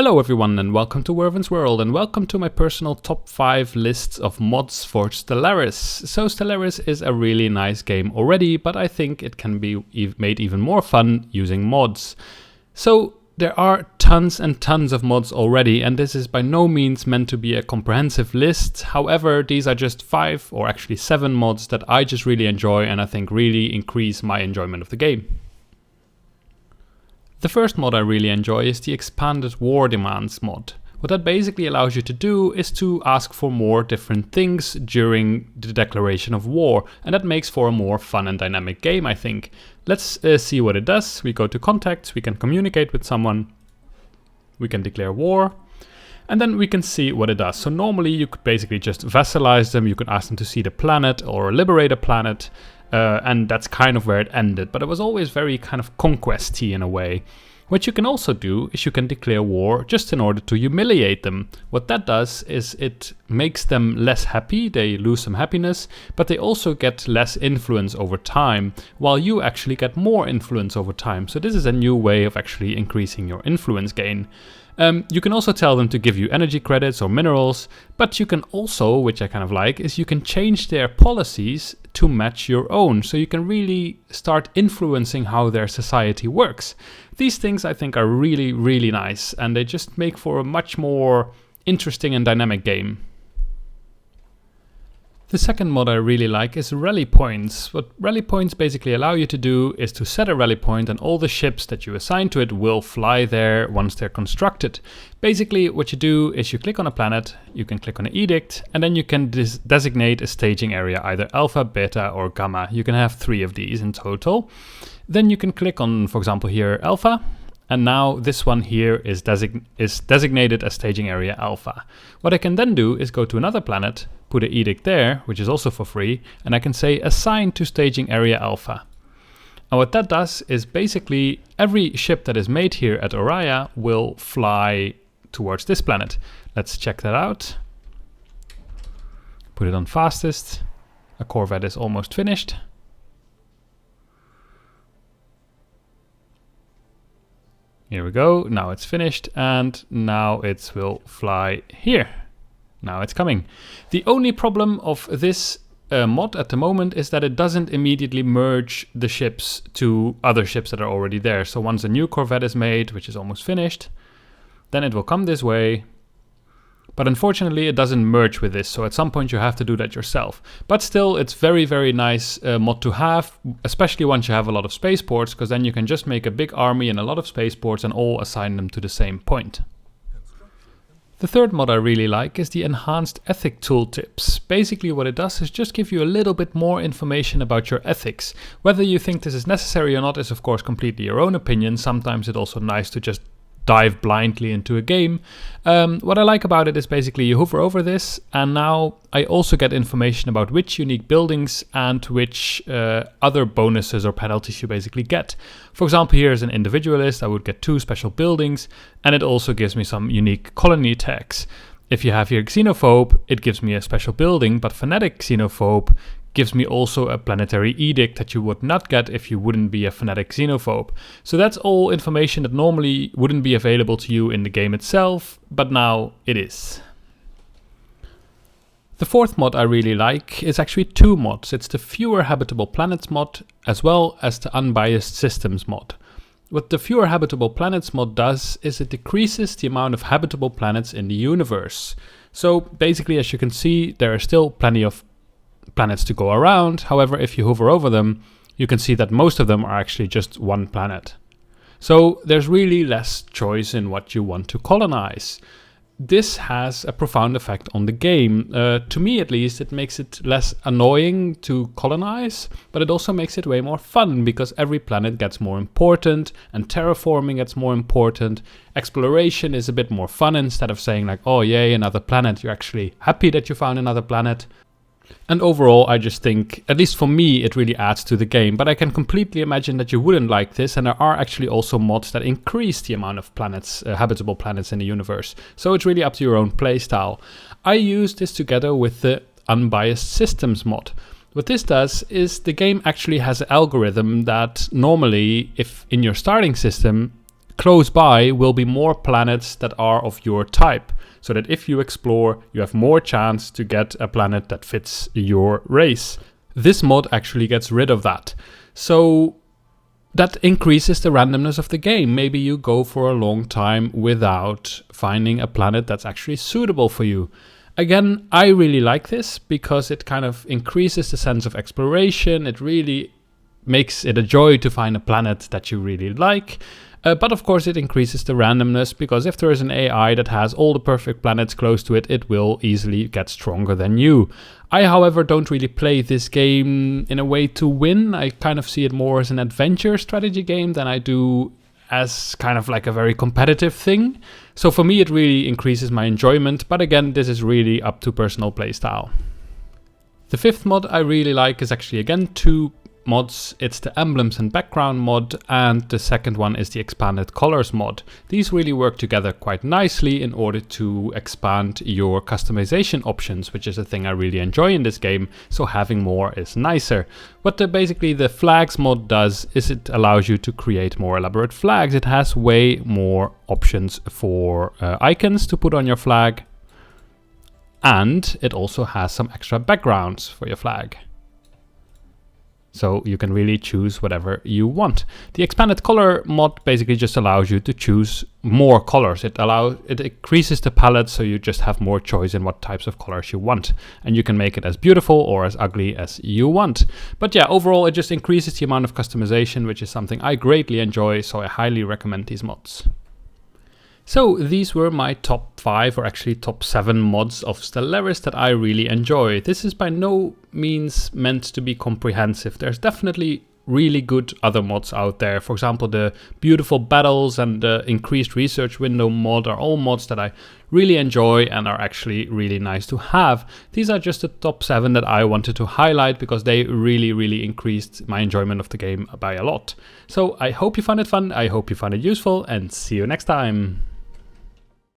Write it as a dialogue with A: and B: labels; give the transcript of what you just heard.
A: Hello everyone and welcome to Werven's World and welcome to my personal top 5 lists of mods for Stellaris. So Stellaris is a really nice game already, but I think it can be made even more fun using mods. So there are tons and tons of mods already, and this is by no means meant to be a comprehensive list. However, these are just 5 or actually 7 mods that I just really enjoy and I think really increase my enjoyment of the game. The first mod I really enjoy is the Expanded War Demands mod. What that basically allows you to do is to ask for more different things during the declaration of war, and that makes for a more fun and dynamic game, I think. Let's see what it does. We go to contacts, we can communicate with someone, we can declare war, and then we can see what it does. So normally you could basically just vassalize them, you could ask them to see the planet or liberate a planet, and that's kind of where it ended. But it was always very kind of conquest-y in a way. What you can also do is you can declare war just in order to humiliate them. What that does is it makes them less happy, they lose some happiness, but they also get less influence over time, while you actually get more influence over time. So this is a new way of actually increasing your influence gain. You can also tell them to give you energy credits or minerals, but you can also, which I kind of like, is you can change their policies to match your own. So you can really start influencing how their society works. These things I think are really, really nice, and they just make for a much more interesting and dynamic game. The second mod I really like is rally points. What rally points basically allow you to do is to set a rally point and all the ships that you assign to it will fly there once they're constructed. Basically what you do is you click on a planet, you can click on an edict, and then you can designate a staging area, either alpha, beta or gamma. You can have 3 of these in total. Then you can click on, for example here, alpha. And now this one here is designated as staging area alpha. What I can then do is go to another planet, put an edict there, which is also for free, and I can say assign to staging area alpha. And what that does is basically every ship that is made here at Oriya will fly towards this planet. Let's check that out. Put it on fastest. A Corvette is almost finished. Here we go, now it's finished, and now it will fly here. Now it's coming. The only problem of this mod at the moment is that it doesn't immediately merge the ships to other ships that are already there. So once a new Corvette is made, which is almost finished, then it will come this way. But unfortunately it doesn't merge with this, so at some point you have to do that yourself. But still, it's very, very nice mod to have, especially once you have a lot of spaceports, because then you can just make a big army and a lot of spaceports and all assign them to the same point. The third mod I really like is the Enhanced Ethic Tooltips. Basically what it does is just give you a little bit more information about your ethics. Whether you think this is necessary or not is of course completely your own opinion. Sometimes it's also nice to just dive blindly into a game. What I like about it is basically you hover over this, and now I also get information about which unique buildings and which other bonuses or penalties you basically get. For example, here as an individualist I would get 2 special buildings, and it also gives me some unique colony tags. If you have here Xenophobe, it gives me a special building, but Fanatic Xenophobe gives me also a planetary edict that you would not get if you wouldn't be a fanatic xenophobe. So that's all information that normally wouldn't be available to you in the game itself, but now it is. The fourth mod I really like is actually 2 mods. It's the Fewer Habitable Planets mod as well as the Unbiased Systems mod. What the Fewer Habitable Planets mod does is it decreases the amount of habitable planets in the universe. So basically, as you can see, there are still plenty of planets to go around. However, if you hover over them, you can see that most of them are actually just one planet. So there's really less choice in what you want to colonize. This has a profound effect on the game. To me at least, it makes it less annoying to colonize, but it also makes it way more fun because every planet gets more important and terraforming gets more important. Exploration is a bit more fun. Instead of saying like, oh yay, another planet, you're actually happy that you found another planet. And overall, I just think, at least for me, it really adds to the game. But I can completely imagine that you wouldn't like this, and there are actually also mods that increase the amount of planets, habitable planets in the universe. So it's really up to your own playstyle. I use this together with the Unbiased Systems mod. What this does is the game actually has an algorithm that normally, if in your starting system, close by will be more planets that are of your type, so that if you explore, you have more chance to get a planet that fits your race. This mod actually gets rid of that. So that increases the randomness of the game. Maybe you go for a long time without finding a planet that's actually suitable for you. Again, I really like this because it kind of increases the sense of exploration. It really makes it a joy to find a planet that you really like. But of course it increases the randomness, because if there is an AI that has all the perfect planets close to it, it will easily get stronger than you. I, however, don't really play this game in a way to win. I kind of see it more as an adventure strategy game than I do as kind of like a very competitive thing. So for me it really increases my enjoyment, but again, this is really up to personal playstyle. The fifth mod I really like is actually again two mods. It's the emblems and background mod, and the second one is the expanded colors mod. These really work together quite nicely in order to expand your customization options, which is a thing I really enjoy in this game, so having more is nicer. What basically the flags mod does is it allows you to create more elaborate flags. It has way more options for icons to put on your flag, and it also has some extra backgrounds for your flag. So you can really choose whatever you want. The expanded color mod basically just allows you to choose more colors. It increases the palette, so you just have more choice in what types of colors you want. And you can make it as beautiful or as ugly as you want. But yeah, overall it just increases the amount of customization, which is something I greatly enjoy, so I highly recommend these mods. So these were my top 5, or actually top 7 mods of Stellaris that I really enjoy. This is by no means meant to be comprehensive. There's definitely really good other mods out there. For example, the beautiful battles and the increased research window mod are all mods that I really enjoy and are actually really nice to have. These are just the top 7 that I wanted to highlight because they really increased my enjoyment of the game by a lot. So I hope you found it fun, I hope you found it useful, and see you next time.